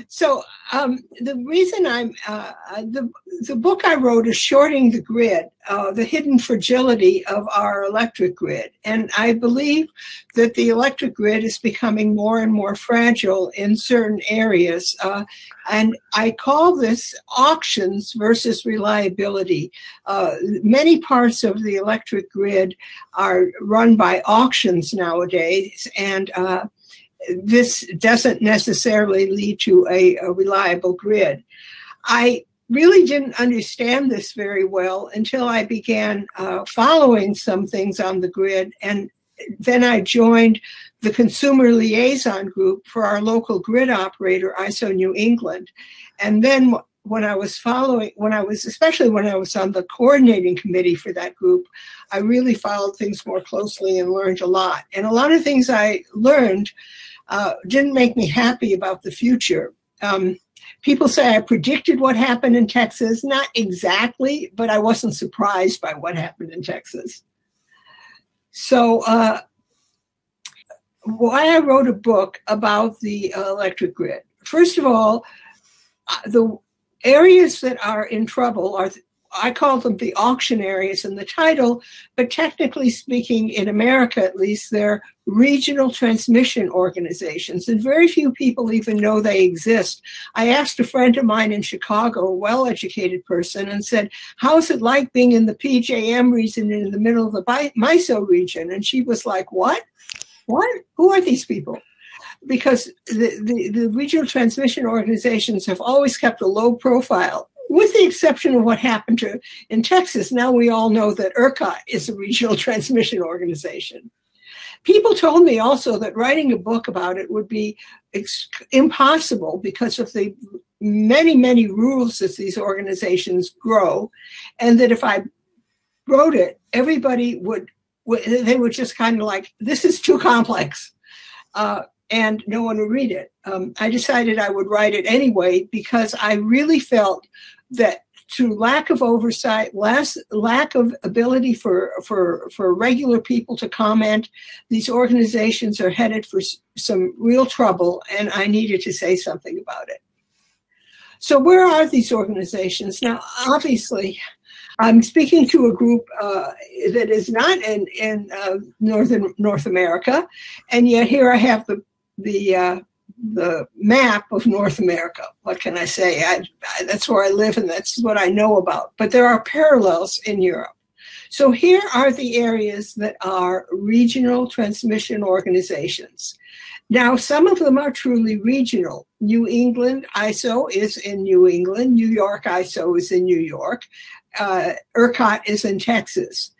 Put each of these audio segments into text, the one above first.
So the reason the book I wrote is Shorting the Grid, the hidden fragility of our electric grid. And I believe that the electric grid is becoming more and more fragile in certain areas. And I call this auctions versus reliability. Many parts of the electric grid are run by auctions nowadays, and this doesn't necessarily lead to a reliable grid. I really didn't understand this very well until I began following some things on the grid, and then I joined the consumer liaison group for our local grid operator, ISO New England. And then especially when I was on the coordinating committee for that group, I really followed things more closely and learned a lot. And a lot of things I learned didn't make me happy about the future. People say I predicted what happened in Texas. Not exactly, but I wasn't surprised by what happened in Texas. So why I wrote a book about the electric grid. First of all, the areas that are in trouble are, I call them the auction areas in the title, but technically speaking, in America at least, they're regional transmission organizations, and very few people even know they exist. I asked a friend of mine in Chicago, a well-educated person, and said, how's it like being in the PJM region in the middle of the MISO region? And she was like, what? What? Who are these people? Because the regional transmission organizations have always kept a low profile, with the exception of what happened in Texas. Now we all know that ERCOT is a regional transmission organization. People told me also that writing a book about it would be impossible because of the many, many rules as these organizations grow, and that if I wrote it, everybody they would just kind of like, this is too complex, and no one would read it. I decided I would write it anyway because I really felt that through lack of oversight, lack of ability for regular people to comment, these organizations are headed for some real trouble, and I needed to say something about it. So where are these organizations? Now, obviously, I'm speaking to a group that is not in North America, and yet here I have the map of North America. What can I say? That's where I live, and that's what I know about. But there are parallels in Europe. So here are the areas that are regional transmission organizations. Now, some of them are truly regional. New England ISO is in New England. New York ISO is in New York. ERCOT is in Texas.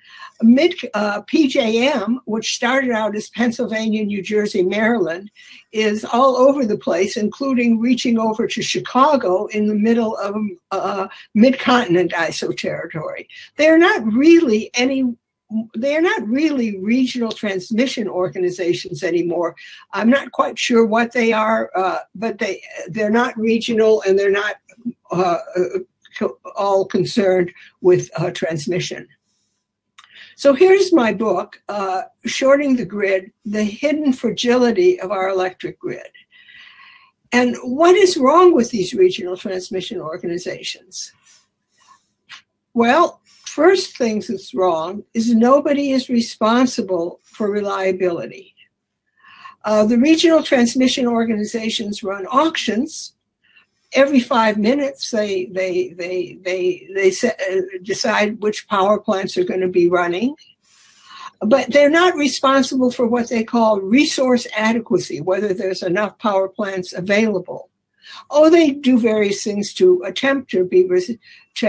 PJM, which started out as Pennsylvania, New Jersey, Maryland, is all over the place, including reaching over to Chicago in the middle of mid-continent ISO territory. They're not really regional transmission organizations anymore. I'm not quite sure what they are, but they're not regional, and they're not all concerned with transmission. So here's my book, Shorting the Grid, The Hidden Fragility of Our Electric Grid. And what is wrong with these regional transmission organizations? Well, first things that's wrong is nobody is responsible for reliability. The regional transmission organizations run auctions. Every 5 minutes, they decide which power plants are going to be running, but they're not responsible for what they call resource adequacy, whether there's enough power plants available. Oh, they do various things to attempt to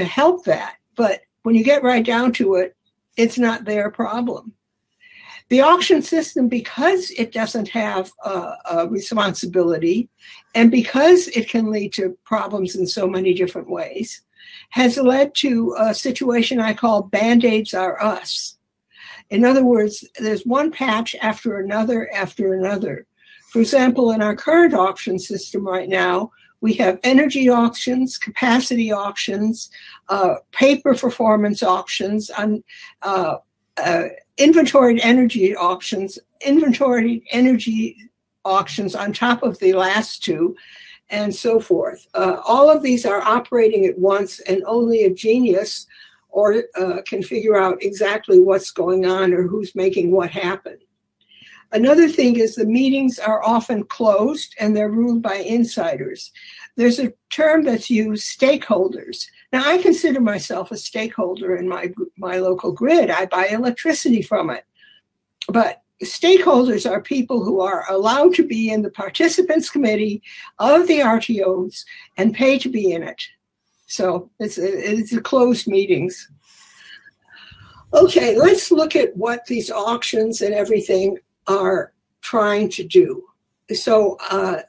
help that, but when you get right down to it, it's not their problem. The auction system, because it doesn't have a responsibility, and because it can lead to problems in so many different ways, has led to a situation I call Band-Aids are us. In other words, there's one patch after another after another. For example, in our current auction system right now, we have energy auctions, capacity auctions, paper performance auctions, inventoried energy auctions on top of the last two, and so forth. All of these are operating at once, and only a genius or can figure out exactly what's going on or who's making what happen. Another thing is the meetings are often closed and they're ruled by insiders. There's a term that's used, stakeholders. Now, I consider myself a stakeholder in my local grid. I buy electricity from it. But stakeholders are people who are allowed to be in the participants committee of the RTOs and pay to be in it. So it's a closed meetings. Okay, let's look at what these auctions and everything are trying to do. So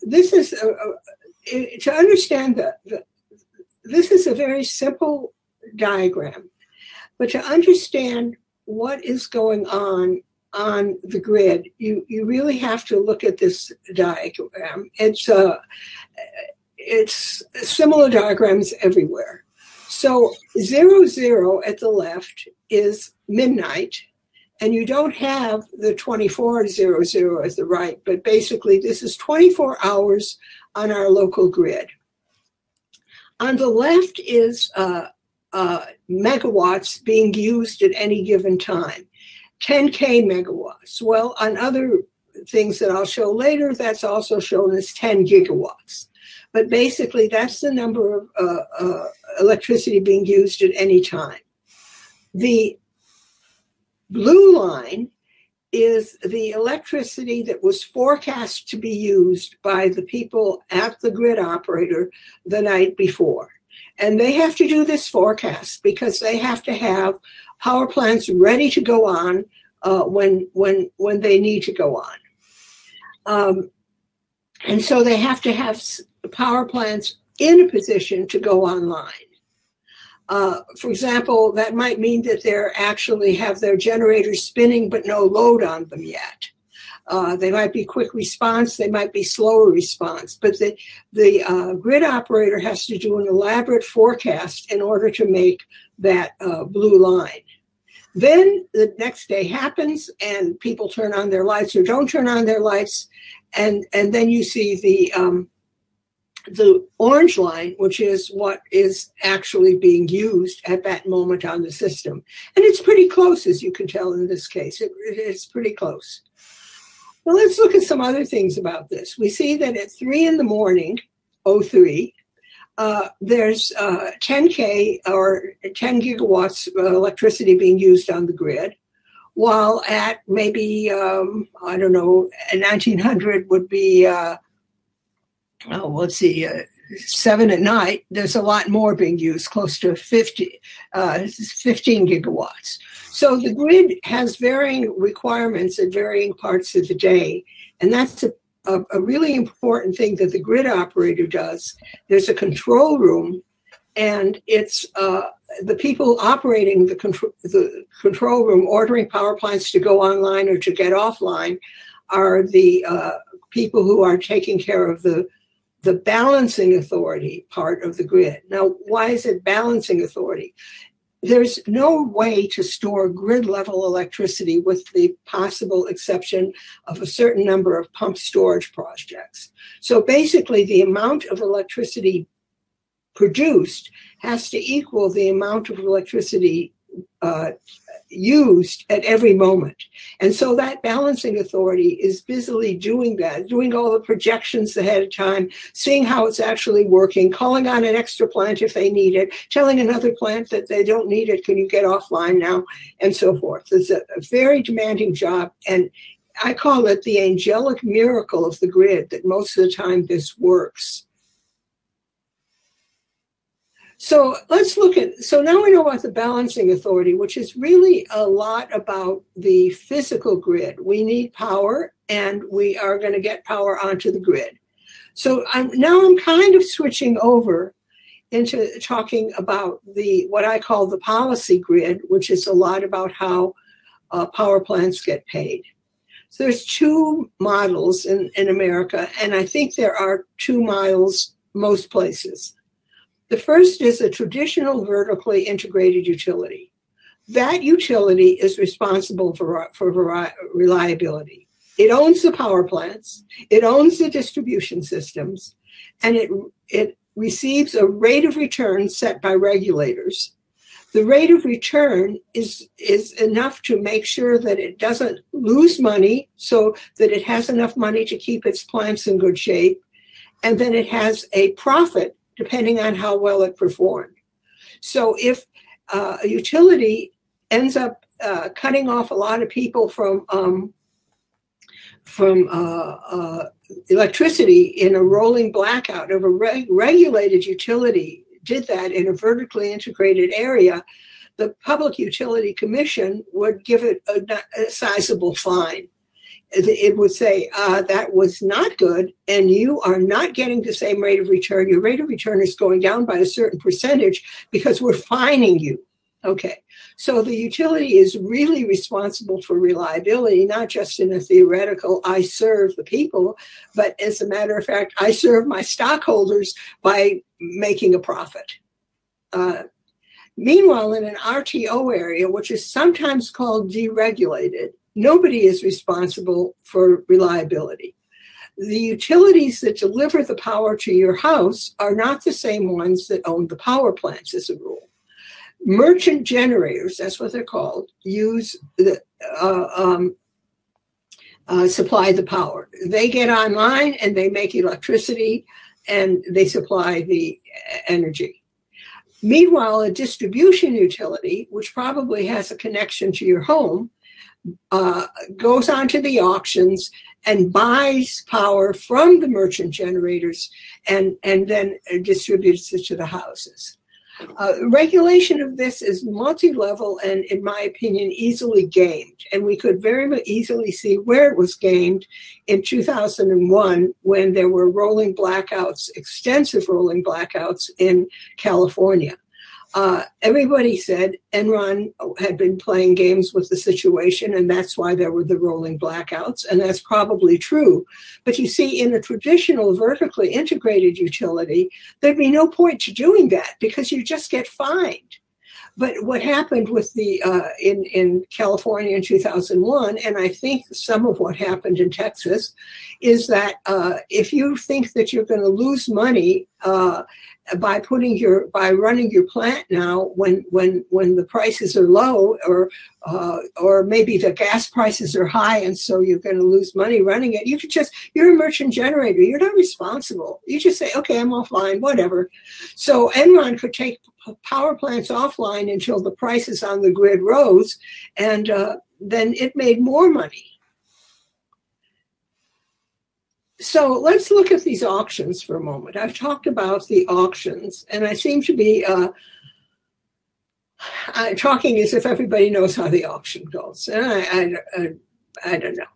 this is, to understand that, this is a very simple diagram, but to understand what is going on the grid, you really have to look at this diagram. It's similar diagrams everywhere. So 0, 0 at the left is midnight, and you don't have the 24, 0, 0 at the right, but basically this is 24 hours on our local grid. On the left is megawatts being used at any given time, 10K megawatts. Well, on other things that I'll show later, that's also shown as 10 gigawatts. But basically, that's the number of electricity being used at any time. The blue line is the electricity that was forecast to be used by the people at the grid operator the night before. And they have to do this forecast because they have to have power plants ready to go on when they need to go on. And so they have to have power plants in a position to go online. For example, that might mean that they're actually have their generators spinning but no load on them yet. They might be quick response, they might be slower response, but the grid operator has to do an elaborate forecast in order to make that blue line. Then the next day happens and people turn on their lights or don't turn on their lights, and then you see the orange line, which is what is actually being used at that moment on the system. And it's pretty close, as you can tell in this case. It's pretty close. Well, let's look at some other things about this. We see that at 3 in the morning, 03, there's 10K or 10 gigawatts of electricity being used on the grid, while at maybe, I don't know, 1900 would be, let's see, 7 at night, there's a lot more being used, close to 15 gigawatts. So the grid has varying requirements at varying parts of the day, and that's a really important thing that the grid operator does. There's a control room, and it's the people operating the control room, ordering power plants to go online or to get offline, are the people who are taking care of the balancing authority part of the grid. Now, why is it balancing authority? There's no way to store grid level electricity with the possible exception of a certain number of pump storage projects. So basically, the amount of electricity produced has to equal the amount of electricity used at every moment. And so that balancing authority is busily doing that, doing all the projections ahead of time, seeing how it's actually working, calling on an extra plant if they need it, telling another plant that they don't need it, can you get offline now, and so forth. It's a very demanding job, and I call it the angelic miracle of the grid, that most of the time this works. So let's look at, so now we know about the balancing authority, which is really a lot about the physical grid. We need power, and we are going to get power onto the grid. So now I'm kind of switching over into talking about what I call the policy grid, which is a lot about how power plants get paid. So there's 2 models in America, and I think there are 2 models most places. The first is a traditional vertically integrated utility. That utility is responsible for reliability. It owns the power plants, it owns the distribution systems, and it receives a rate of return set by regulators. The rate of return is enough to make sure that it doesn't lose money, so that it has enough money to keep its plants in good shape, and then it has a profit depending on how well it performed. So if a utility ends up cutting off a lot of people from electricity in a rolling blackout, of a regulated utility did that in a vertically integrated area, the Public Utility Commission would give it a sizable fine. It would say, that was not good, and you are not getting the same rate of return. Your rate of return is going down by a certain percentage because we're fining you. Okay, so the utility is really responsible for reliability, not just in a theoretical, I serve the people, but as a matter of fact, I serve my stockholders by making a profit. Meanwhile, in an RTO area, which is sometimes called deregulated, nobody is responsible for reliability. The utilities that deliver the power to your house are not the same ones that own the power plants, as a rule. Merchant generators, that's what they're called, use the supply the power. They get online and they make electricity and they supply the energy. Meanwhile, a distribution utility, which probably has a connection to your home, goes onto the auctions and buys power from the merchant generators and then distributes it to the houses. Regulation of this is multi-level and, in my opinion, easily gamed. And we could very easily see where it was gamed in 2001 when there were rolling blackouts, extensive rolling blackouts in California. Everybody said Enron had been playing games with the situation, and that's why there were the rolling blackouts, and that's probably true. But you see, in a traditional vertically integrated utility, there'd be no point to doing that because you just get fined. But what happened with the in California in 2001, and I think some of what happened in Texas, is that if you think that you're going to lose money by running your plant now when the prices are low, or maybe the gas prices are high, and so you're going to lose money running it, you're a merchant generator. You're not responsible. You just say, okay, I'm offline, whatever. So Enron could take power plants offline until the prices on the grid rose, and then it made more money. So let's look at these auctions for a moment. I've talked about the auctions, and I seem to be talking as if everybody knows how the auction goes. And I don't know.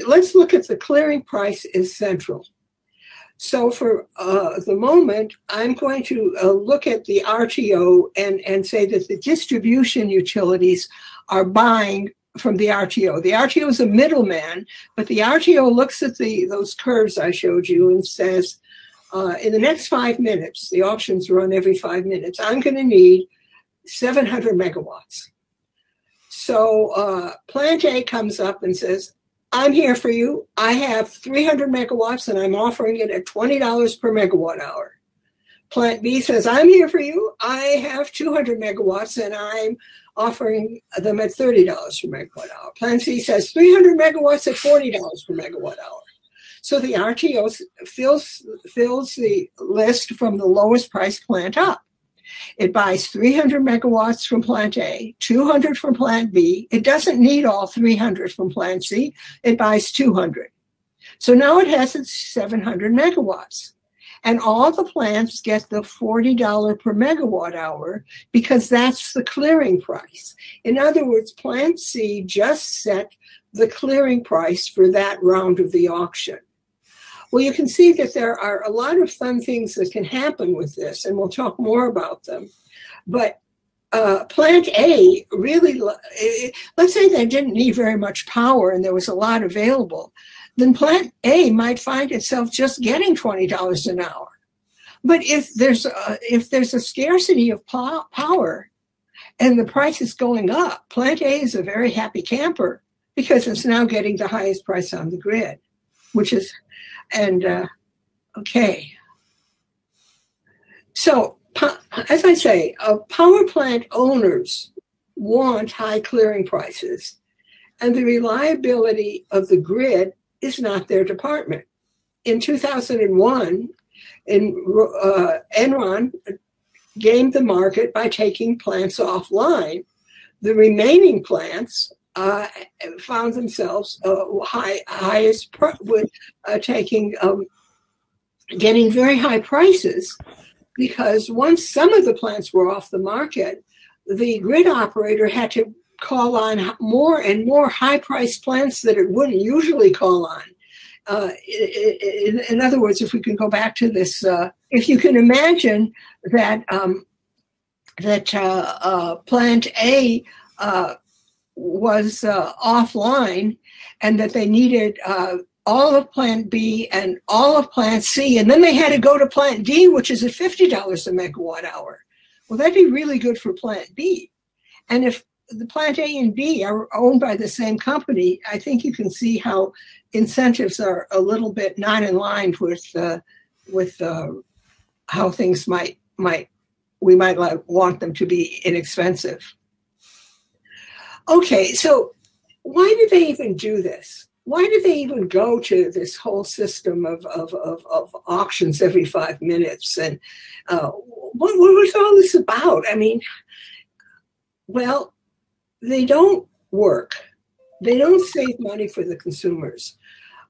Let's look at the clearing price is central. So for the moment, I'm going to look at the RTO and say that the distribution utilities are buying from the RTO. The RTO is a middleman, but the RTO looks at those curves I showed you and says, in the next 5 minutes, the auctions run every 5 minutes, I'm going to need 700 megawatts. So Plant A comes up and says, I'm here for you. I have 300 megawatts and I'm offering it at $20 per megawatt hour. Plant B says, I'm here for you. I have 200 megawatts and I'm offering them at $30 per megawatt hour. Plant C says 300 megawatts at $40 per megawatt hour. So the RTO fills the list from the lowest price plant up. It buys 300 megawatts from Plant A, 200 from Plant B. It doesn't need all 300 from Plant C. It buys 200. So now it has its 700 megawatts. And all the plants get the $40 per megawatt hour because that's the clearing price. In other words, Plant C just set the clearing price for that round of the auction. Well, you can see that there are a lot of fun things that can happen with this, and we'll talk more about them. But Plant A really, let's say they didn't need very much power and there was a lot available, then Plant A might find itself just getting $20 an hour. But if there's a scarcity of power and the price is going up, Plant A is a very happy camper because it's now getting the highest price on the grid, which is, and Okay. So, as I say, power plant owners want high clearing prices, and the reliability of the grid is not their department. In 2001, Enron gamed the market by taking plants offline. The remaining plants found themselves getting very high prices, because once some of the plants were off the market, the grid operator had to call on more and more high-priced plants that it wouldn't usually call on. In other words, if we can go back to this, if you can imagine that plant A was offline, and that they needed all of plant B and all of plant C, and then they had to go to plant D, which is at $50 a megawatt hour. Well, that'd be really good for plant B. And if the plant A and B are owned by the same company, I think you can see how incentives are a little bit not in line with how things we might want them to be inexpensive. Okay, so why do they even do this? Why do they even go to this whole system of auctions every 5 minutes? And what was all this about? I mean, well, they don't work. They don't save money for the consumers.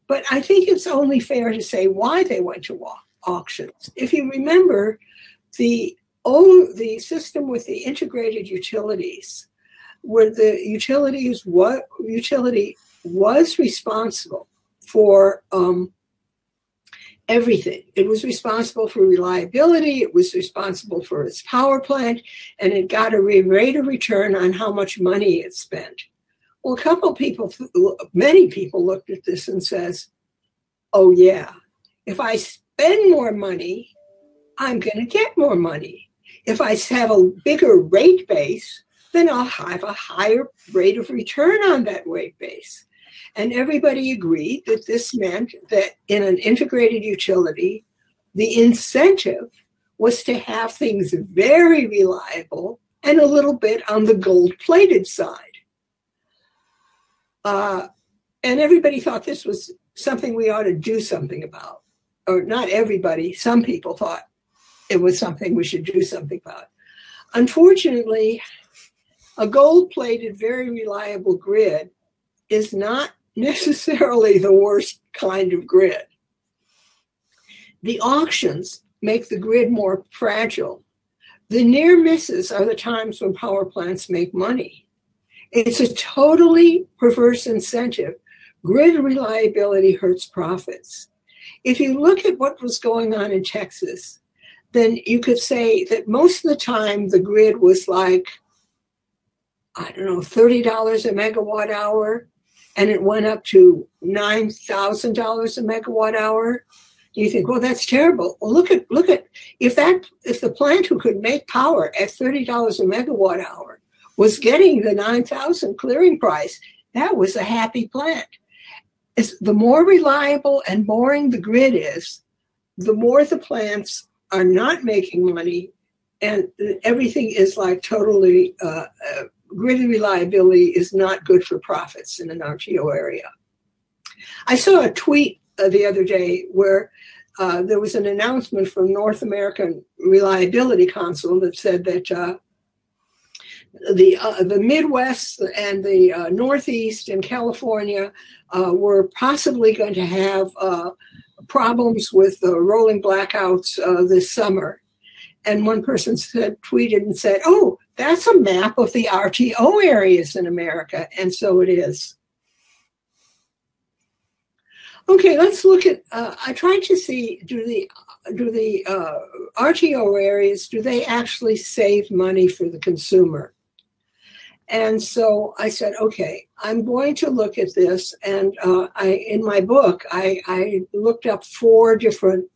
But I think it's only fair to say why they went to auctions. If you remember, the system with the integrated utilities, where the utility was responsible for everything. It was responsible for reliability, it was responsible for its power plant, and it got a rate of return on how much money it spent. Well, many people looked at this and says, oh yeah, if I spend more money, I'm going to get more money. If I have a bigger rate base, then I'll have a higher rate of return on that rate base. And everybody agreed that this meant that in an integrated utility, the incentive was to have things very reliable and a little bit on the gold-plated side. And everybody thought this was something we ought to do something about. Or not everybody, some people thought it was something we should do something about. Unfortunately, a gold-plated, very reliable grid is not necessarily the worst kind of grid. The auctions make the grid more fragile. The near misses are the times when power plants make money. It's a totally perverse incentive. Grid reliability hurts profits. If you look at what was going on in Texas, then you could say that most of the time the grid was like, I don't know, $30 a megawatt hour, and it went up to $9,000 a megawatt hour. You think, well, that's terrible. Well, look at if the plant who could make power at $30 a megawatt hour was getting the 9,000 clearing price, that was a happy plant. The more reliable and boring the grid is, the more the plants are not making money, and everything is like totally grid reliability is not good for profits in an RTO area. I saw a tweet the other day where there was an announcement from North American Reliability Council that said that the Midwest and the Northeast and California were possibly going to have problems with rolling blackouts this summer. And one person tweeted and said, oh, that's a map of the RTO areas in America. And so it is. Okay, let's look at, I tried to see, do the RTO areas, do they actually save money for the consumer? And so I said, okay, I'm going to look at this. And in my book, I looked up 4 different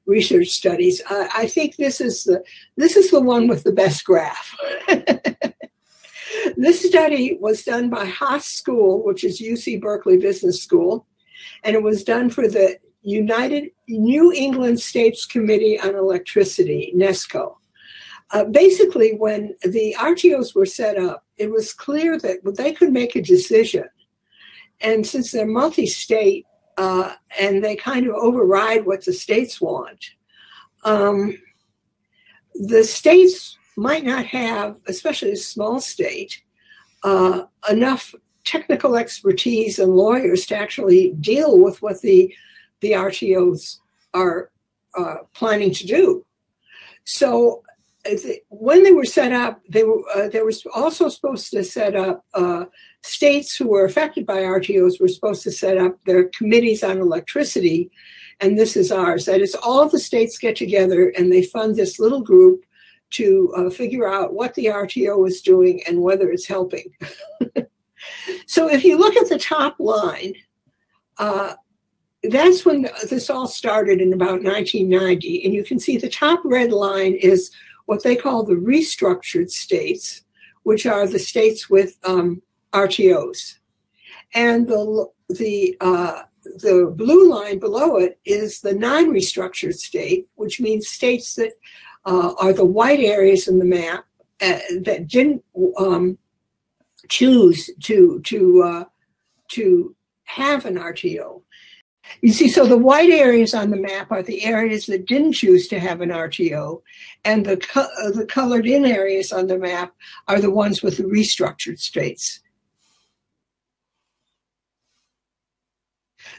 research studies. I think this is the one with the best graph. This study was done by Haas School, which is UC Berkeley Business School, and it was done for the New England States Committee on Electricity, NESCO. Basically, when the RTOs were set up, it was clear that they could make a decision. And since they're multi-state and they kind of override what the states want, the states might not have, especially a small state, enough technical expertise and lawyers to actually deal with what the RTOs are planning to do. So when they were set up, they were also supposed to set up states who were affected by RTOs were supposed to set up their committees on electricity, and this is ours. That is, all the states get together and they fund this little group to figure out what the RTO is doing and whether it's helping. So if you look at the top line, that's when this all started in about 1990, and you can see the top red line is what they call the restructured states, which are the states with RTOs. And the blue line below it is the non-restructured state, which means states that are the white areas in the map that didn't choose to have an RTO. You see, so the white areas on the map are the areas that didn't choose to have an RTO, and the colored in areas on the map are the ones with the restructured states.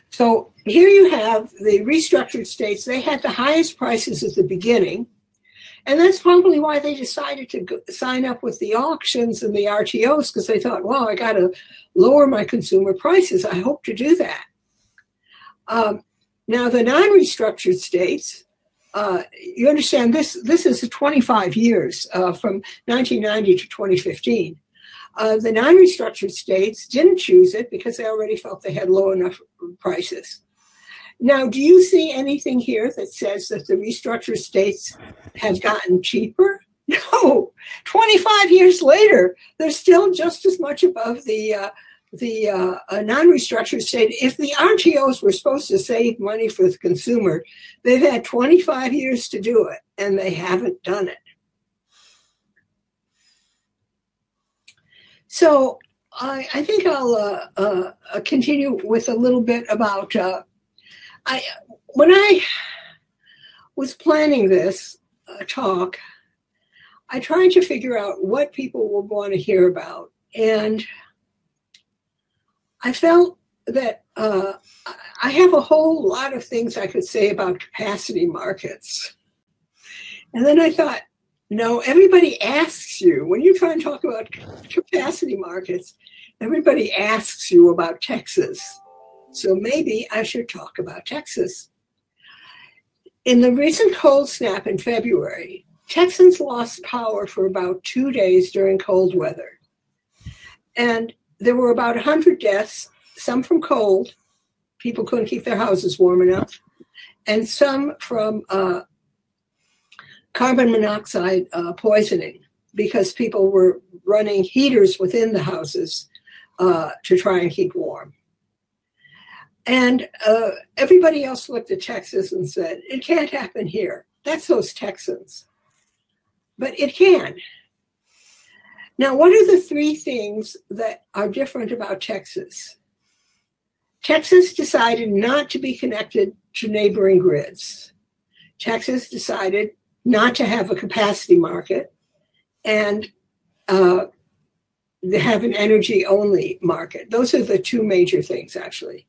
So here you have the restructured states. They had the highest prices at the beginning, and that's probably why they decided to sign up with the auctions and the RTOs, because they thought, well, I got to lower my consumer prices. I hope to do that. Now, the non-restructured states, you understand this is 25 years from 1990 to 2015. The non-restructured states didn't choose it because they already felt they had low enough prices. Now, do you see anything here that says that the restructured states have gotten cheaper? No. 25 years later, they're still just as much above the non-restructured state. If the RTOs were supposed to save money for the consumer, they've had 25 years to do it, and they haven't done it. So I think I'll continue with a little bit about, when I was planning this talk, I tried to figure out what people would want to hear about. And I felt that I have a whole lot of things I could say about capacity markets. And then I thought, no, everybody asks you, when you try and talk about capacity markets, everybody asks you about Texas. So maybe I should talk about Texas. In the recent cold snap in February, Texans lost power for about 2 days during cold weather. And there were about 100 deaths, some from cold, people couldn't keep their houses warm enough, and some from carbon monoxide poisoning, because people were running heaters within the houses to try and keep warm. And everybody else looked at Texas and said, it can't happen here. That's those Texans. But it can. Now, what are the three things that are different about Texas? Texas decided not to be connected to neighboring grids. Texas decided not to have a capacity market and have an energy-only market. Those are the two major things, actually.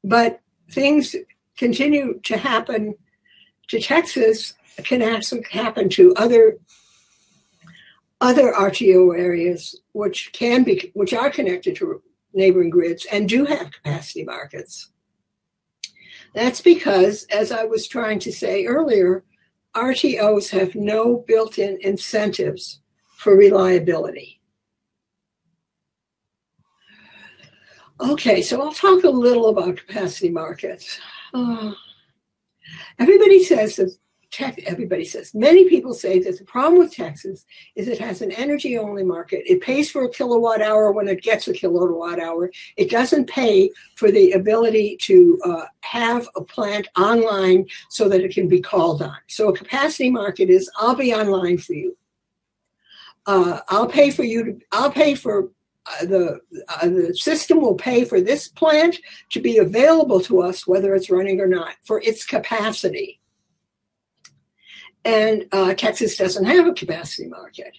But things continue to happen to Texas, can also happen to other RTO areas, which are connected to neighboring grids and do have capacity markets. That's because, as I was trying to say earlier, RTOs have no built-in incentives for reliability. Okay, so I'll talk a little about capacity markets. Everybody says that everybody says, many people say that the problem with Texas is it has an energy-only market. It pays for a kilowatt hour when it gets a kilowatt hour. It doesn't pay for the ability to have a plant online so that it can be called on. So a capacity market is, I'll be online for you. I'll pay for the system will pay for this plant to be available to us, whether it's running or not, for its capacity. And Texas doesn't have a capacity market.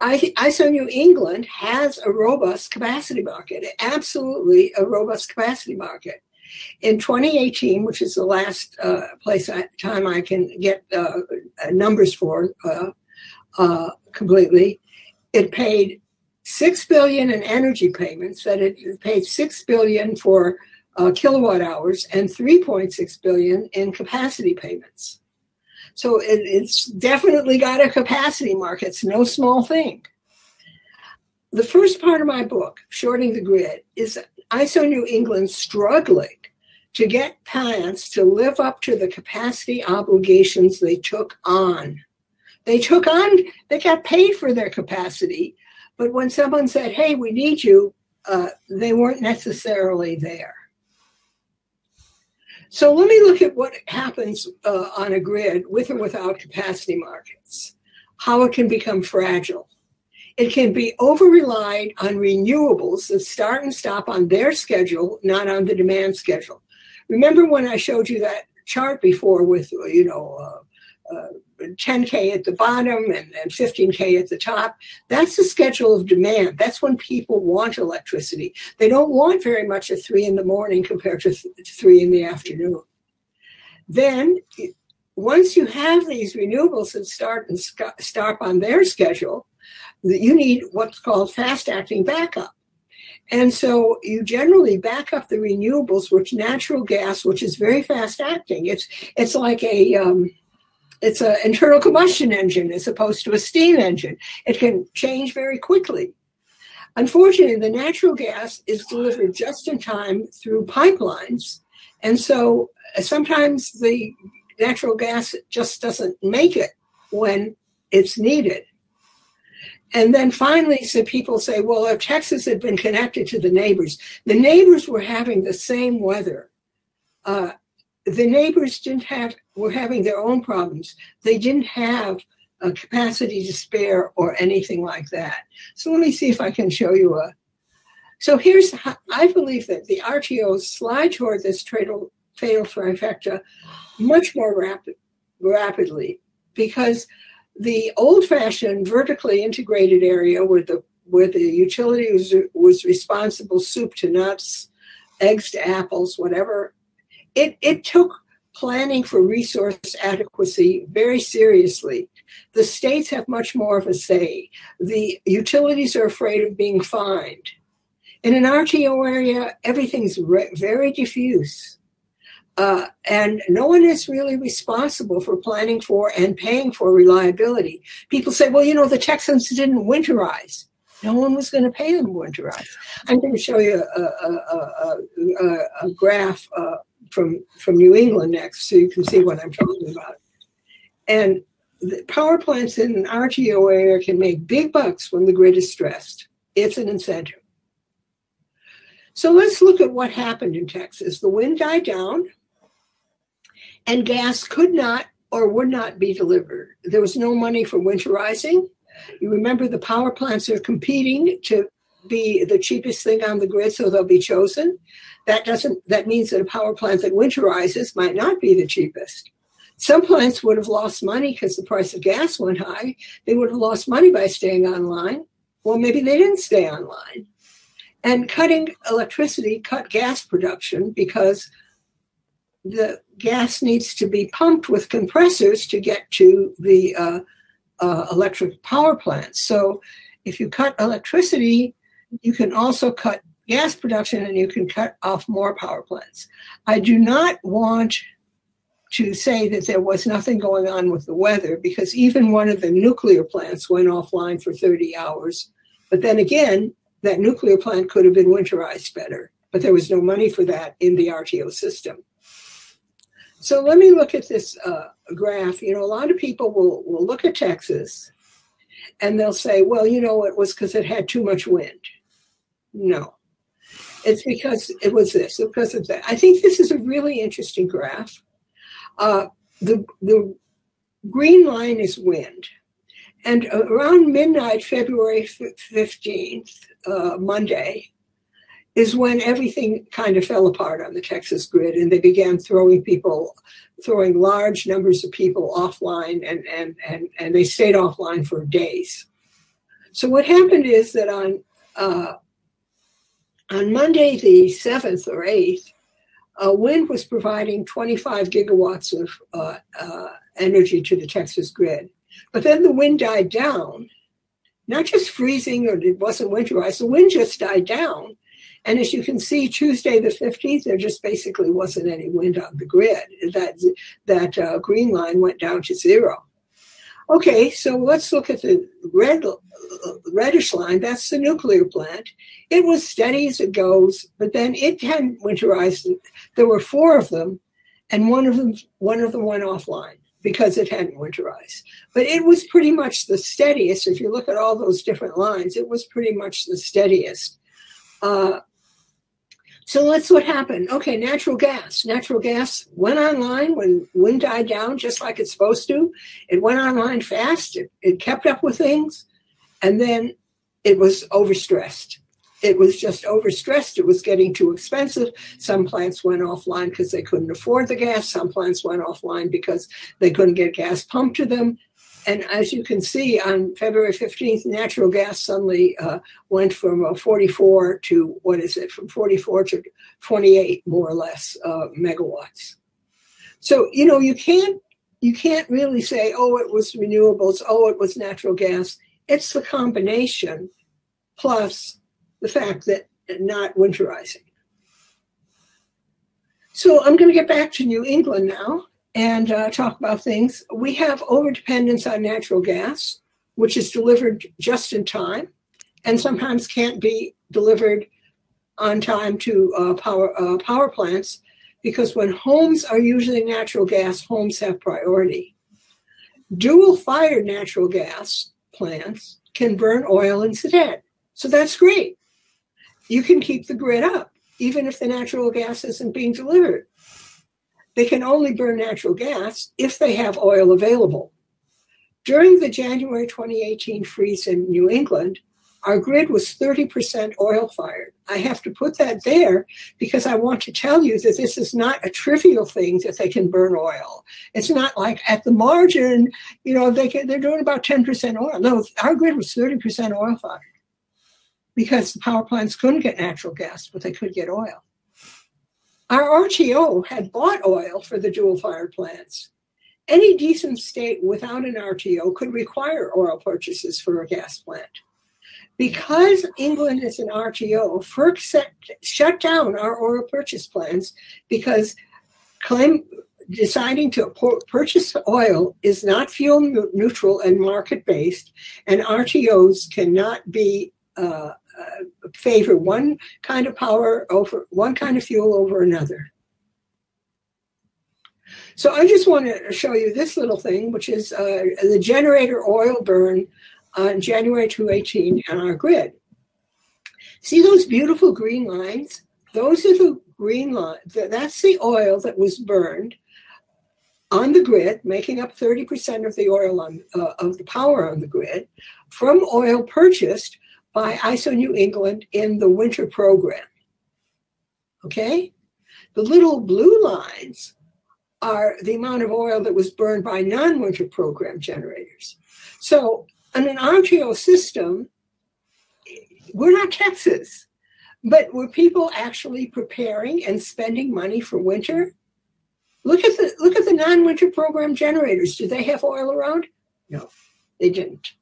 ISO New England has a robust capacity market, absolutely a robust capacity market. In 2018, which is the last time I can get numbers for completely, it paid $6 billion in energy payments, that it paid $6 billion for kilowatt hours and $3.6 billion in capacity payments. So it's definitely got a capacity market. It's no small thing. The first part of my book, Shorting the Grid, is ISO New England struggling to get plants to live up to the capacity obligations they took on. They got paid for their capacity, but when someone said, hey, we need you, they weren't necessarily there. So let me look at what happens on a grid with or without capacity markets, how it can become fragile. It can be over-relied on renewables that start and stop on their schedule, not on the demand schedule. Remember when I showed you that chart before with, 10K at the bottom and 15K at the top? That's the schedule of demand. That's when people want electricity. They don't want very much at 3 in the morning compared to 3 in the afternoon. Then once you have these renewables that start and stop on their schedule, you need what's called fast-acting backup. And so you generally back up the renewables with natural gas, which is very fast-acting. It's like it's an internal combustion engine as opposed to a steam engine. It can change very quickly. Unfortunately, the natural gas is delivered just in time through pipelines. And so sometimes the natural gas just doesn't make it when it's needed. And then finally, so people say, well, if Texas had been connected to the neighbors were having the same weather. The neighbors were having their own problems. They didn't have a capacity to spare or anything like that. So let me see if I can show you so here's how I believe that the RTOs slide toward this fatal trifecta much more rapidly, because the old-fashioned vertically integrated area where the utility was responsible, soup to nuts, eggs to apples, whatever, it took planning for resource adequacy very seriously. The states have much more of a say. The utilities are afraid of being fined. In an RTO area, everything's very diffuse. And no one is really responsible for planning for and paying for reliability. People say, well, the Texans didn't winterize. No one was going to pay them to winterize. I'm going to show you a graph from New England next so you can see what I'm talking about. And the power plants in an RTO area can make big bucks when the grid is stressed. It's an incentive. So let's look at what happened in Texas. The wind died down, and gas could not or would not be delivered. There was no money for winterizing. You remember the power plants are competing to be the cheapest thing on the grid, so they'll be chosen. That means that a power plant that winterizes might not be the cheapest. Some plants would have lost money because the price of gas went high. They would have lost money by staying online. Well, maybe they didn't stay online. And cutting electricity cut gas production because the gas needs to be pumped with compressors to get to the electric power plants. So if you cut electricity, you can also cut gas production and you can cut off more power plants. I do not want to say that there was nothing going on with the weather, because even one of the nuclear plants went offline for 30 hours. But then again, that nuclear plant could have been winterized better, but there was no money for that in the RTO system. So let me look at this graph. You know, a lot of people will look at Texas and they'll say, well, you know, it was because it had too much wind. No, it's because it was this, because of that. I think this is a really interesting graph. The green line is wind. And around midnight, February 15th, Monday, is when everything kind of fell apart on the Texas grid, and they began throwing large numbers of people offline, and they stayed offline for days. So what happened is that on Monday, the 7th or 8th, wind was providing 25 gigawatts of energy to the Texas grid. But then the wind died down, not just freezing or it wasn't winterized, the wind just died down. And as you can see, Tuesday the 15th, there just basically wasn't any wind on the grid. That green line went down to zero. Okay, so let's look at the reddish line. That's the nuclear plant. It was steady as it goes, but then it hadn't winterized. There were 4 of them, and one of them went offline because it hadn't winterized. But it was pretty much the steadiest. If you look at all those different lines, it was pretty much the steadiest. So that's what happened. Okay, natural gas. Natural gas went online when wind died down, just like it's supposed to. It went online fast. It kept up with things. And then it was overstressed. It was just overstressed. It was getting too expensive. Some plants went offline because they couldn't afford the gas. Some plants went offline because they couldn't get gas pumped to them. And as you can see, on February 15th, natural gas suddenly went from 44 to, from 44 to 28, more or less, megawatts. So, you know, you can't really say, oh, it was renewables, oh, it was natural gas. It's the combination plus the fact that not winterizing. So I'm going to get back to New England now and talk about things. We have overdependence on natural gas, which is delivered just in time and sometimes can't be delivered on time to power plants, because when homes are using natural gas, homes have priority. Dual-fired natural gas plants can burn oil instead. So that's great. You can keep the grid up, even if the natural gas isn't being delivered. They can only burn natural gas if they have oil available. During the January 2018 freeze in New England, our grid was 30% oil-fired. I have to put that there because I want to tell you that this is not a trivial thing that they can burn oil. It's not like at the margin, you know, they're doing about 10% oil. No, our grid was 30% oil-fired because the power plants couldn't get natural gas, but they could get oil. Our RTO had bought oil for the dual-fired plants. Any decent state without an RTO could require oil purchases for a gas plant. Because England is an RTO, FERC shut down our oil purchase plans because deciding to purchase oil is not fuel neutral and market-based, and RTOs cannot be favor one kind of power over one kind of fuel over another. So I just want to show you this little thing, which is the generator oil burn on January 2018 on our grid. See those beautiful green lines? Those are the green lines. That's the oil that was burned on the grid, making up 30% of the oil of the power on the grid, from oil purchased by ISO New England in the winter program. Okay? The little blue lines are the amount of oil that was burned by non-winter program generators. So in an RTO system, we're not Texas, but were people actually preparing and spending money for winter? Look at the non-winter program generators. Do they have oil around? No, they didn't.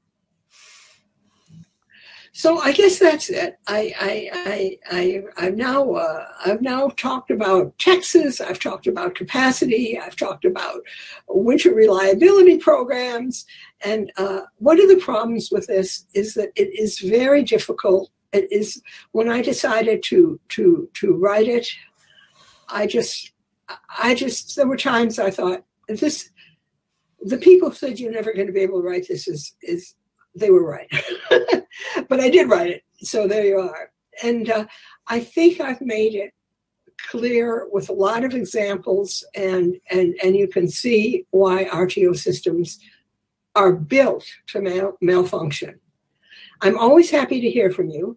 So I guess that's it. I've now talked about Texas. I've talked about capacity. I've talked about winter reliability programs. And one of the problems with this is that it is very difficult. It is, when I decided to write it, I there were times I thought, the people said you're never going to be able to write this they were right. But I did write it. So there you are. And I think I've made it clear with a lot of examples, and you can see why RTO systems are built to malfunction. I'm always happy to hear from you.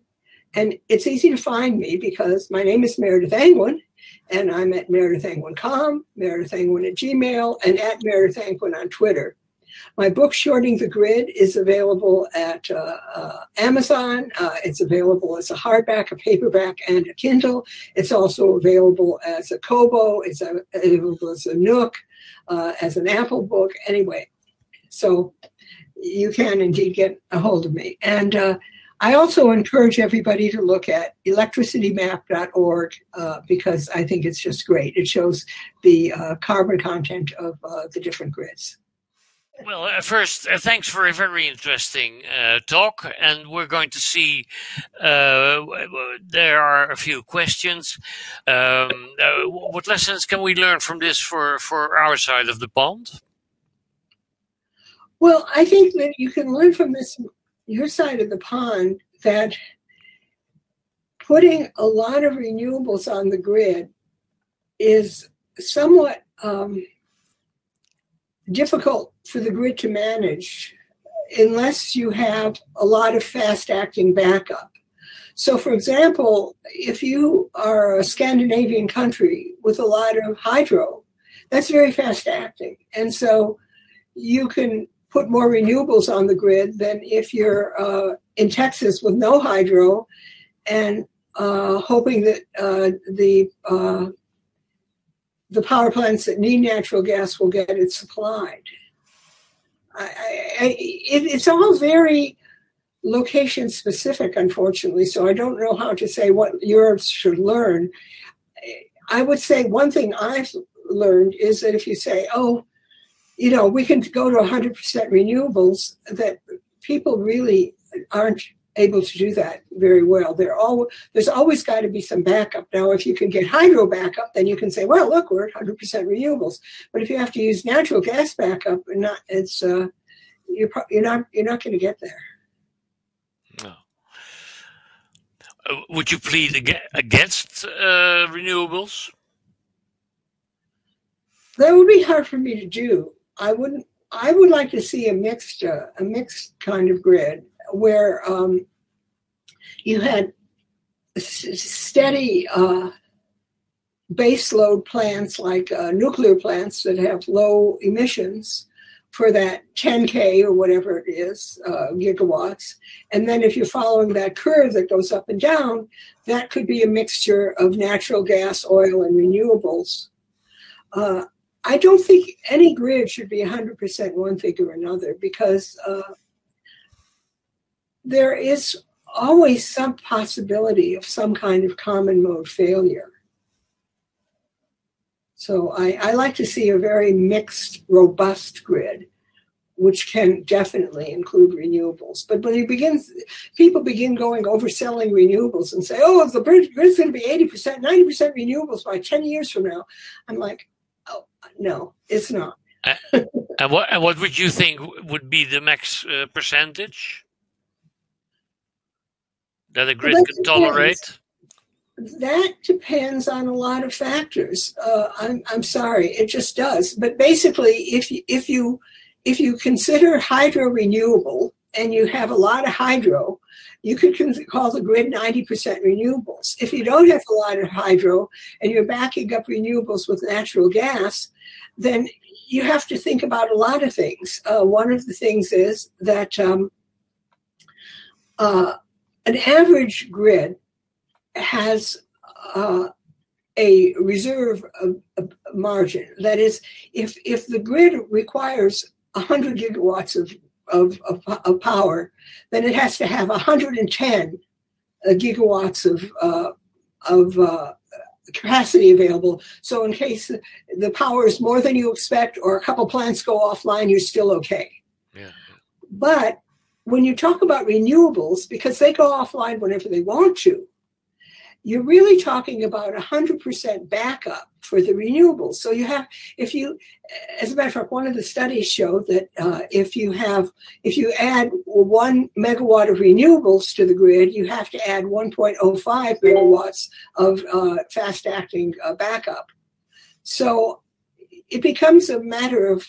And it's easy to find me because my name is Meredith Angwin, and I'm at meredithangwin.com, Meredith Angwin at Gmail, and at Meredith Angwin on Twitter. My book, Shorting the Grid, is available at Amazon. It's available as a hardback, a paperback, and a Kindle. It's also available as a Kobo. It's available as a Nook, as an Apple book. Anyway, so you can indeed get a hold of me. And I also encourage everybody to look at electricitymap.org because I think it's just great. It shows the carbon content of the different grids. Well, first, thanks for a very interesting talk, and we're going to see, there are a few questions. What lessons can we learn from this for our side of the pond? Well, I think that you can learn from this, your side of the pond, that putting a lot of renewables on the grid is somewhat difficult for the grid to manage unless you have a lot of fast-acting backup. So, for example, if you are a Scandinavian country with a lot of hydro, that's very fast-acting. And so you can put more renewables on the grid than if you're in Texas with no hydro and hoping that the power plants that need natural gas will get it supplied. It's all very location specific, unfortunately, so I don't know how to say what Europe should learn. I would say one thing I've learned is that if you say, oh, you know, we can go to 100% renewables, that people really aren't able to do that very well. There's always got to be some backup. Now, if you can get hydro backup, then you can say, well, look, we're at 100% renewables. But if you have to use natural gas backup, you're not going to get there. No. Would you plead against renewables? That would be hard for me to do. I would like to see a mixed kind of grid where you had steady base load plants like nuclear plants that have low emissions for that 10K or whatever it is, gigawatts. And then if you're following that curve that goes up and down, that could be a mixture of natural gas, oil, and renewables. I don't think any grid should be 100% one thing or another because there is always some possibility of some kind of common mode failure. So I like to see a very mixed, robust grid, which can definitely include renewables. But when people begin overselling renewables and say, oh, the grid's going to be 80%, 90% renewables by 10 years from now, I'm like, oh, no, it's not. And what would you think would be the max percentage that a grid can tolerate? That depends on a lot of factors. I'm sorry, it just does. But basically, if you consider hydro renewable and you have a lot of hydro, you could call the grid 90% renewables. If you don't have a lot of hydro and you're backing up renewables with natural gas, then you have to think about a lot of things. One of the things is that an average grid has a reserve margin. That is, if the grid requires 100 gigawatts of power, then it has to have 110 gigawatts of capacity available. So in case the power is more than you expect or a couple plants go offline, you're still okay. Yeah. But when you talk about renewables, because they go offline whenever they want to, you're really talking about 100% backup for the renewables. So you have, as a matter of fact, one of the studies showed that if you add 1 megawatt of renewables to the grid, you have to add 1.05 megawatts of fast-acting backup. So it becomes a matter of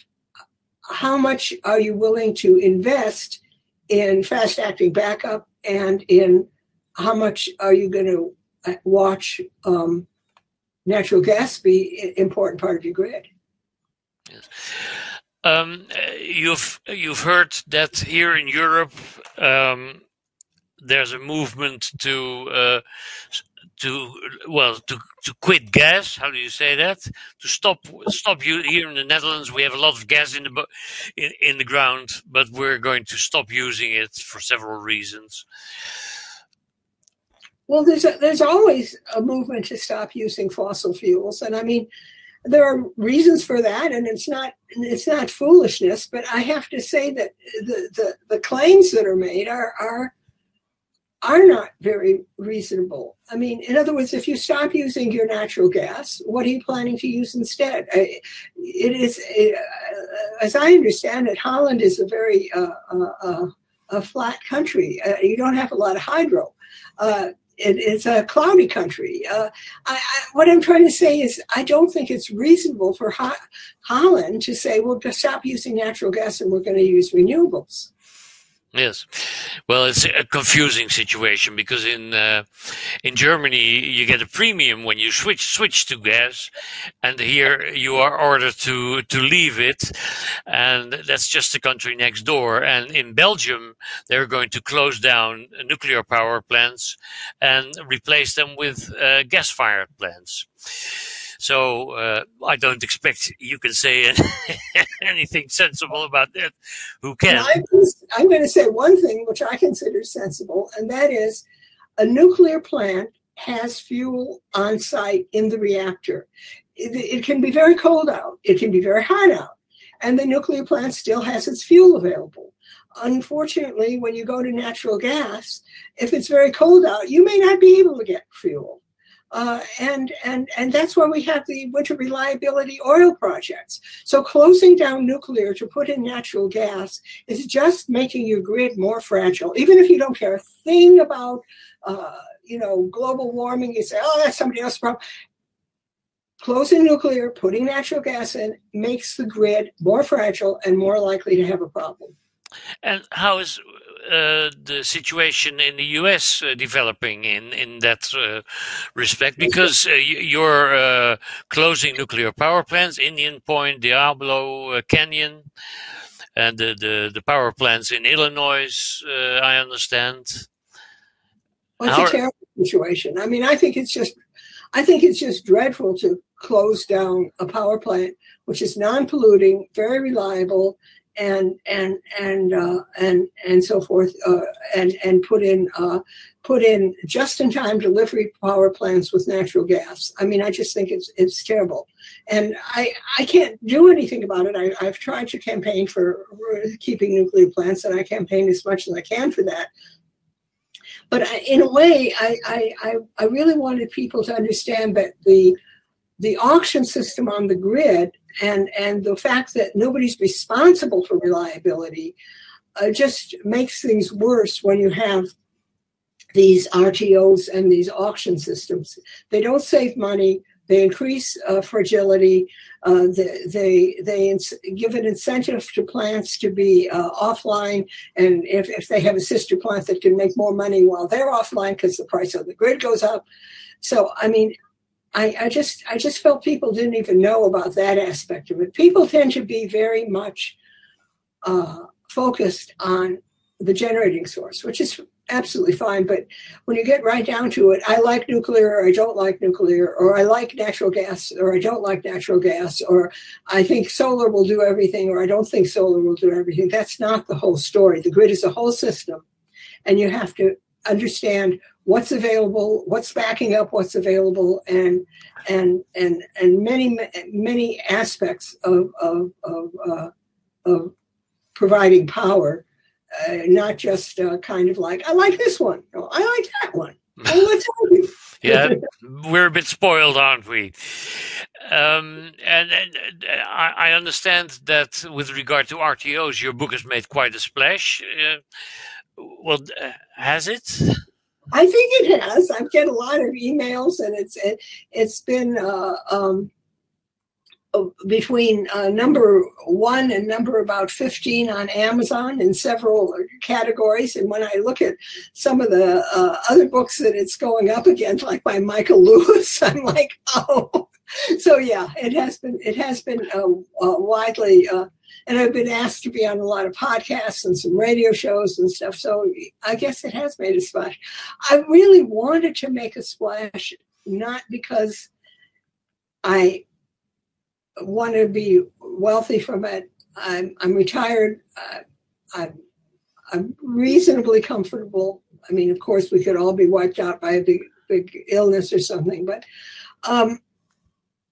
how much are you willing to invest in fast-acting backup, and in how much are you going to watch natural gas be an important part of your grid. Yes. You've heard that here in Europe there's a movement to quit gas. How do you say that? To stop you here in the Netherlands. We have a lot of gas in the ground, but we're going to stop using it for several reasons. Well, there's always a movement to stop using fossil fuels, and I mean, there are reasons for that, and it's not foolishness. But I have to say that the claims that are made are not very reasonable. I mean, in other words, if you stop using your natural gas, what are you planning to use instead? As I understand it, Holland is a very a flat country. You don't have a lot of hydro. It's a cloudy country. What I'm trying to say is I don't think it's reasonable for Holland to say, we'll just stop using natural gas and we're going to use renewables. Yes, well, it's a confusing situation because in Germany you get a premium when you switch to gas, and here you are ordered to leave it, and that's just the country next door. And in Belgium, they're going to close down nuclear power plants and replace them with gas-fired plants. So I don't expect you can say anything sensible about that. Who can? I'm going to say one thing which I consider sensible, and that is a nuclear plant has fuel on site in the reactor. It can be very cold out. It can be very hot out. And the nuclear plant still has its fuel available. Unfortunately, when you go to natural gas, if it's very cold out, you may not be able to get fuel. And that's why we have the winter reliability oil projects. So closing down nuclear to put in natural gas is just making your grid more fragile. Even if you don't care a thing about, global warming, you say, oh, that's somebody else's problem. Closing nuclear, putting natural gas in, makes the grid more fragile and more likely to have a problem. And how is the situation in the U.S. Developing in that respect? Because you're closing nuclear power plants, Indian Point, Diablo Canyon, and the power plants in Illinois, I understand. Well, it's a terrible situation. I mean, I think it's just dreadful to close down a power plant which is non-polluting, very reliable, and so forth, and put in just-in-time delivery power plants with natural gas. I mean, I just think it's terrible, and I can't do anything about it. I've tried to campaign for keeping nuclear plants, and I campaign as much as I can for that. But in a way, I really wanted people to understand that the auction system on the grid and the fact that nobody's responsible for reliability just makes things worse when you have these RTOs and these auction systems. They don't save money. They increase fragility. They give an incentive to plants to be offline, and if they have a sister plant that can make more money while they're offline because the price of the grid goes up. So, I mean, I just felt people didn't even know about that aspect of it. People tend to be very much focused on the generating source, which is absolutely fine. But when you get right down to it, I like nuclear or I don't like nuclear, or I like natural gas or I don't like natural gas, or I think solar will do everything or I don't think solar will do everything. That's not the whole story. The grid is a whole system, and you have to understand what's available, what's backing up what's available, and many aspects of providing power, not just kind of like, I like this one, no, I like that one. Well, let's argue. Yeah, we're a bit spoiled, aren't we? I understand that with regard to RTOs, your book has made quite a splash. Has it? I think it has. I've get a lot of emails, and it's been between number 1 and number about 15 on Amazon in several categories. And when I look at some of the other books that it's going up against, like by Michael Lewis, I'm like, oh. So yeah, it has been widely, and I've been asked to be on a lot of podcasts and some radio shows and stuff. So I guess it has made a splash. I really wanted to make a splash, not because I want to be wealthy from it. I'm retired. I'm reasonably comfortable. I mean, of course, we could all be wiped out by a big illness or something. But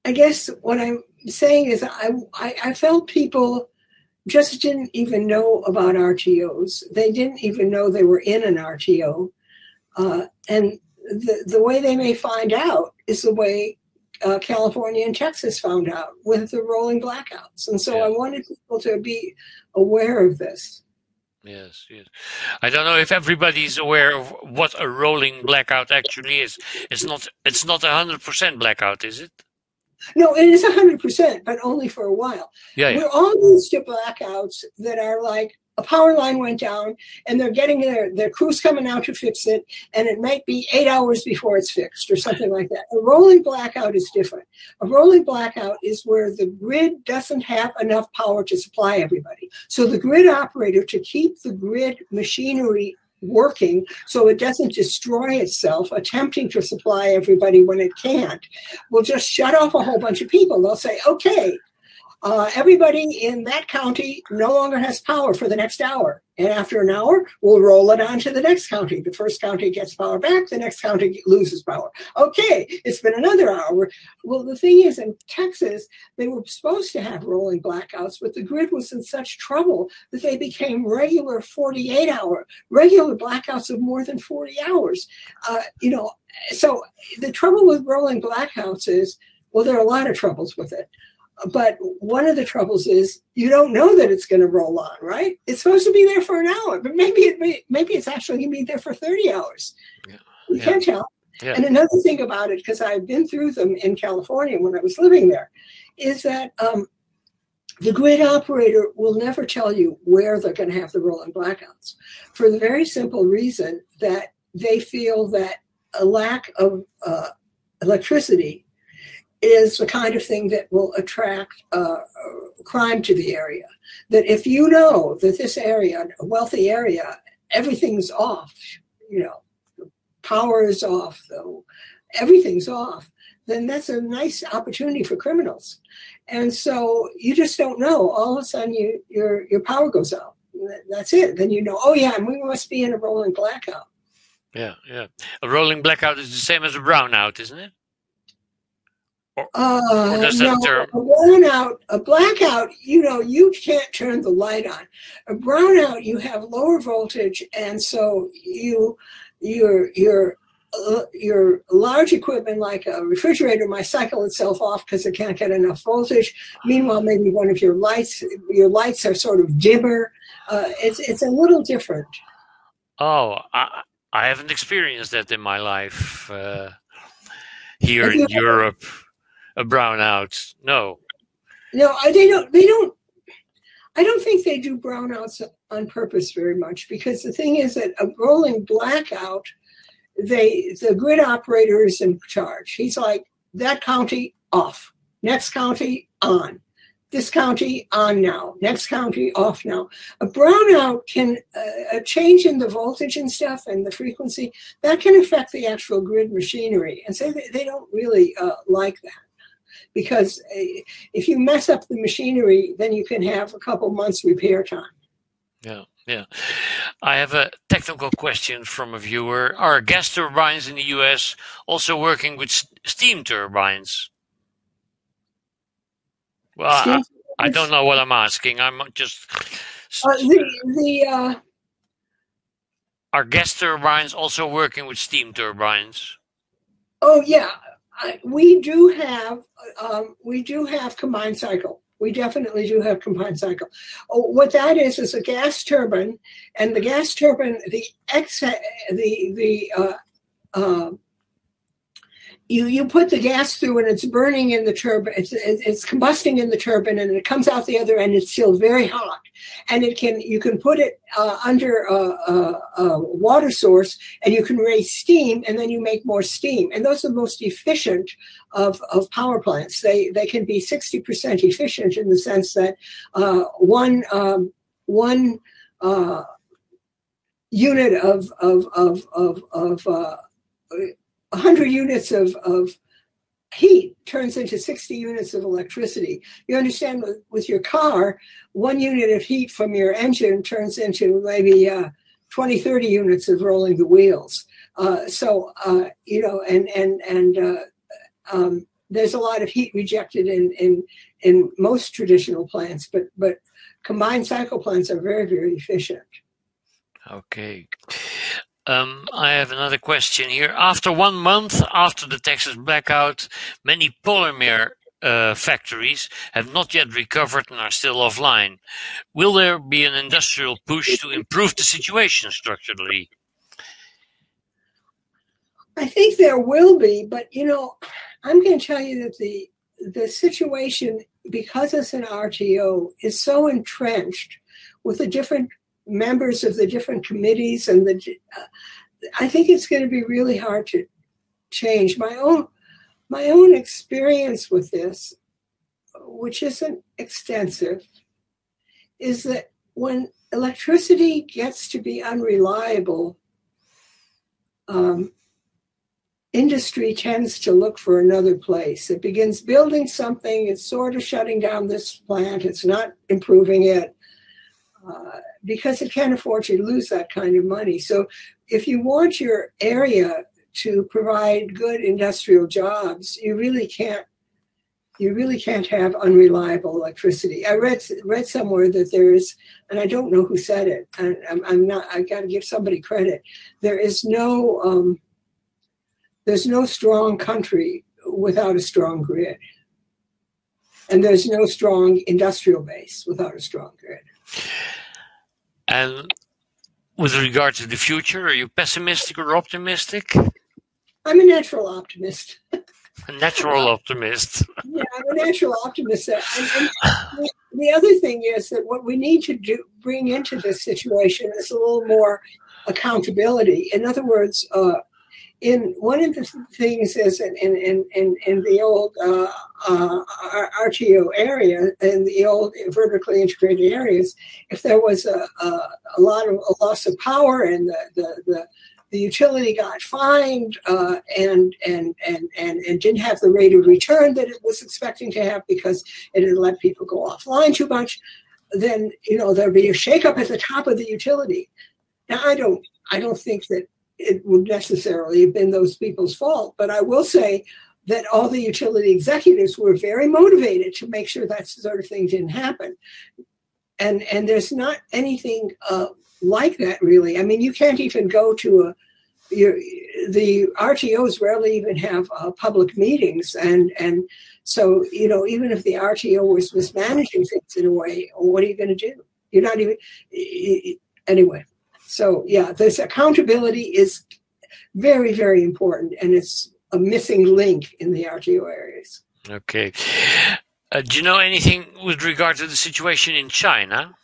I guess what I'm saying is I felt people just didn't even know about RTOs. They didn't even know they were in an RTO. And the way they may find out is the way California and Texas found out with the rolling blackouts. And so I wanted people to be aware of this. Yes. I don't know if everybody's aware of what a rolling blackout actually is. It's not 100% blackout, is it? No, it is 100%, but only for a while. Yeah. We're all used to blackouts that are like a power line went down and they're getting their crews coming out to fix it, and it might be 8 hours before it's fixed or something like that. A rolling blackout is different. A rolling blackout is where the grid doesn't have enough power to supply everybody. So the grid operator, to keep the grid machinery working so it doesn't destroy itself, attempting to supply everybody when it can't, will just shut off a whole bunch of people. They'll say, okay, everybody in that county no longer has power for the next hour. And after an hour, we'll roll it on to the next county. The first county gets power back, the next county loses power. Okay, it's been another hour. Well, the thing is, in Texas, they were supposed to have rolling blackouts, but the grid was in such trouble that they became regular 48-hour, regular blackouts of more than 40 hours. So the trouble with rolling blackouts is, well, there are a lot of troubles with it. But one of the troubles is you don't know that it's going to roll on, right? It's supposed to be there for an hour, but maybe it's actually going to be there for 30 hours. You can't tell. Yeah. And another thing about it, because I've been through them in California when I was living there, is that the grid operator will never tell you where they're going to have the rolling blackouts, for the very simple reason that they feel that a lack of electricity is the kind of thing that will attract crime to the area. That if you know that this area, a wealthy area, everything's off, power is off, though, everything's off, then that's a nice opportunity for criminals. And so you just don't know. All of a sudden, your power goes out. That's it. Then you know, oh yeah, we must be in a rolling blackout. Yeah. A rolling blackout is the same as a brownout, isn't it? A blackout, you can't turn the light on. A brownout, you have lower voltage, and so your large equipment like a refrigerator might cycle itself off because it can't get enough voltage. Meanwhile, maybe one of your lights are sort of dimmer. It's a little different. Oh, I haven't experienced that in my life here in Europe. A brownout, no. No, they don't. I don't think they do brownouts on purpose very much, because the thing is that a rolling blackout, the grid operator is in charge. He's like, that county off, next county on, this county on now, next county off now. A brownout can a change in the voltage and stuff and the frequency that can affect the actual grid machinery, and so they don't really like that. Because if you mess up the machinery, then you can have a couple months repair time. Yeah. I have a technical question from a viewer. Are gas turbines in the US also working with steam turbines? Well, I don't know what I'm asking. I'm just... are gas turbines also working with steam turbines? Oh yeah, we do have combined cycle. We definitely do have combined cycle. Oh, what that is a gas turbine, and the gas turbine, you put the gas through and it's burning in the turbine. It's combusting in the turbine, and it comes out the other end. It's still very hot, and you can put it under a water source, and you can raise steam, and then you make more steam. And those are the most efficient of power plants. They can be 60% efficient in the sense that one unit of 100 units of heat turns into 60 units of electricity. You understand, with your car, 1 unit of heat from your engine turns into maybe 20, 30 units of rolling the wheels. There's a lot of heat rejected in most traditional plants, but combined cycle plants are very, very efficient. Okay. I have another question here. After 1 month after the Texas blackout, many polymer factories have not yet recovered and are still offline. Will there be an industrial push to improve the situation structurally? I think there will be, but I'm going to tell you that the situation, because it's an RTO, is so entrenched with the different members of the different committees, and I think it's going to be really hard to change. My own experience with this, which isn't extensive, is that when electricity gets to be unreliable, industry tends to look for another place. It begins building something, it's sort of shutting down this plant, it's not improving it, because it can't afford to lose that kind of money. So if you want your area to provide good industrial jobs, you really can't have unreliable electricity. I read somewhere that there is, and I don't know who said it, and I got to give somebody credit. There's no strong country without a strong grid. And there's no strong industrial base without a strong grid. And with regard to the future, are you pessimistic or optimistic? I'm a natural optimist. A natural optimist. Yeah, I'm a natural optimist. And the other thing is that what we need to bring into this situation is a little more accountability. In other words, in one of the things is in the old RTO area, in the old vertically integrated areas, if there was a loss of power and the utility got fined and didn't have the rate of return that it was expecting to have because it had let people go offline too much, then there'd be a shakeup at the top of the utility. Now I don't think that it would necessarily have been those people's fault, but I will say that all the utility executives were very motivated to make sure that sort of thing didn't happen. And there's not anything like that, really. I mean, you can't even go to the RTOs rarely even have public meetings, and so even if the RTO was mismanaging things in a way, what are you going to do? You're not even anyway. So yeah, this accountability is very, very important, and it's a missing link in the RTO areas. Okay. Do you know anything with regard to the situation in China?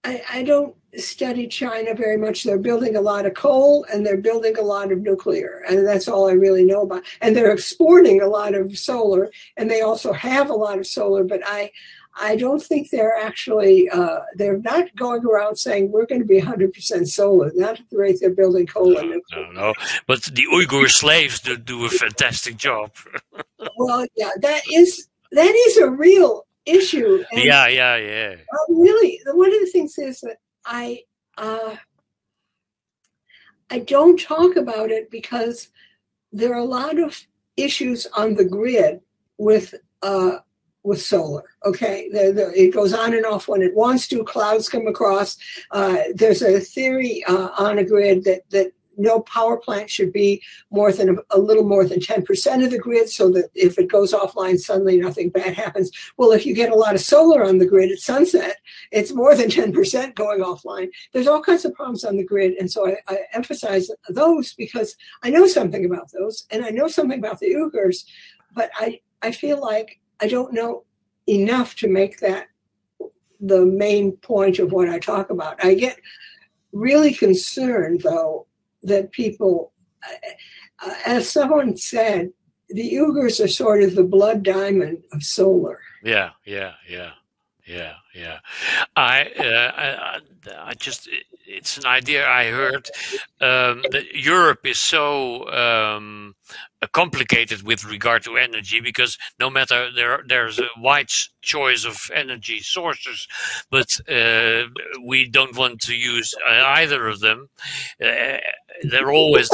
I don't study China very much. They're building a lot of coal and they're building a lot of nuclear, and that's all I really know about. And they're exporting a lot of solar, and they also have a lot of solar, but I don't think they're actually, they're not going around saying we're going to be 100% solar, not at the rate they're building coal and nuclear. No. But the Uyghur slaves do a fantastic job. Well, yeah, that is a real issue. And yeah. Really, one of the things is that I don't talk about it because there are a lot of issues on the grid with with solar. Okay, it goes on and off when it wants to. Clouds come across. There's a theory on a grid that no power plant should be more than a little more than 10% of the grid, so that if it goes offline suddenly, nothing bad happens. Well, if you get a lot of solar on the grid at sunset, it's more than 10% going offline. There's all kinds of problems on the grid, and so I emphasize those because I know something about those, and I know something about the Uyghurs, but I feel like I don't know enough to make that the main point of what I talk about. I get really concerned, though, that people, as someone said, the Uyghurs are sort of the blood diamond of solar. Yeah. I just, it's an idea I heard that Europe is so complicated with regard to energy, because no matter there's a wide choice of energy sources, but we don't want to use either of them. They're always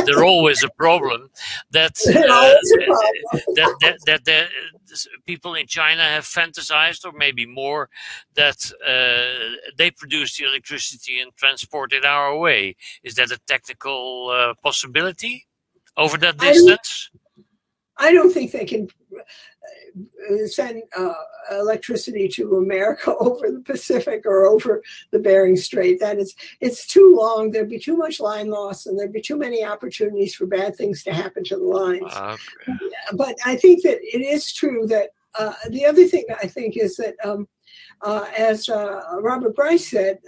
a problem. That people in China have fantasized, or maybe more, that they produce the electricity and transport it our way. Is that a technical possibility over that distance? I don't think they can send electricity to America over the Pacific or over the Bering Strait. It's too long. There'd be too much line loss, and there'd be too many opportunities for bad things to happen to the lines. Okay. But I think that it is true that the other thing I think is that, as Robert Bryce said,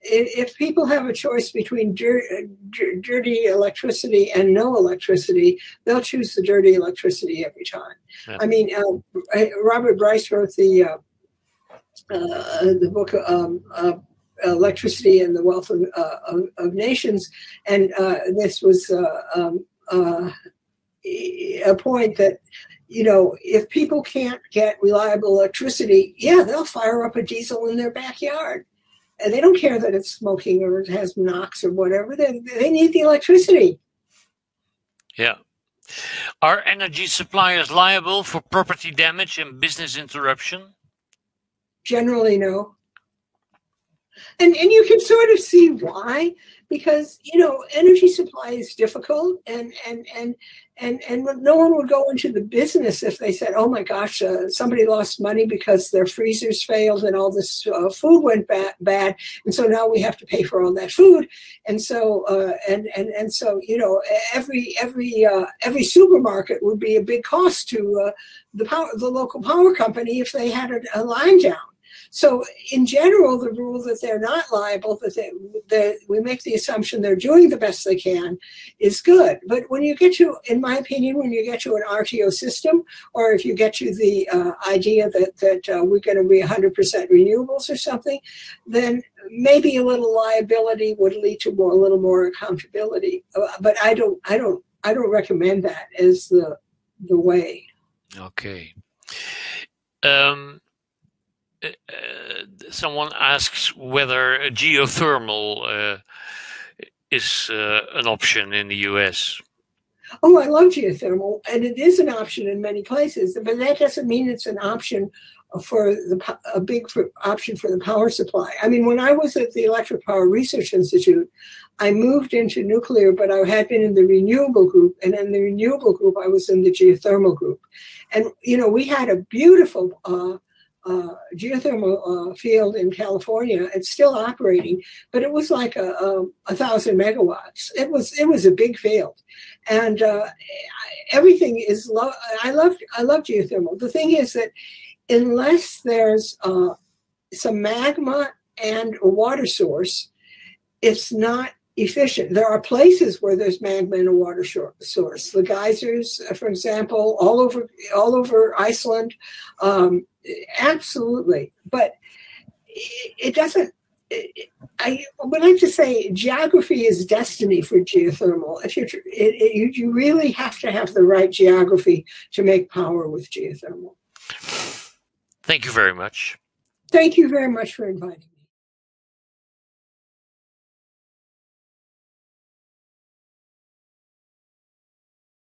if people have a choice between dirty electricity and no electricity, they'll choose the dirty electricity every time. Yeah. I mean, Robert Bryce wrote the book Electricity and the Wealth of Nations, and this was a point that, if people can't get reliable electricity, they'll fire up a diesel in their backyard. And they don't care that it's smoking or it has NOx or whatever. They need the electricity. Yeah. Are energy suppliers liable for property damage and business interruption? Generally, no. And you can sort of see why, because energy supply is difficult, and no one would go into the business if they said, "Oh my gosh, somebody lost money because their freezers failed and all this food went bad, and so now we have to pay for all that food." And so every supermarket would be a big cost to the local power company if they had a line down. So in general, the rule that they're not liable, that we make the assumption they're doing the best they can, is good. But when you get to, in my opinion, when you get to an RTO system, or if you get to the idea that we're going to be 100% renewables or something, then maybe a little liability would lead to a little more accountability. But I don't recommend that as the way. Okay. Someone asks whether geothermal is an option in the US. Oh, I love geothermal, and it is an option in many places, but that doesn't mean it's an option for a big option for the power supply. I mean, when I was at the Electric Power Research Institute, I moved into nuclear, but I had been in the renewable group, and in the renewable group, I was in the geothermal group. And, we had a beautiful geothermal field in California. It's still operating, but it was like 1,000 megawatts. It was a big field, and everything is low. I love geothermal. The thing is that unless there's some magma and a water source, it's not efficient. There are places where there's magma and a water source. The geysers, for example, all over Iceland. Absolutely, but it doesn't. I would like to say geography is destiny for geothermal. If you really have to have the right geography to make power with geothermal. Thank you very much. Thank you very much for inviting me.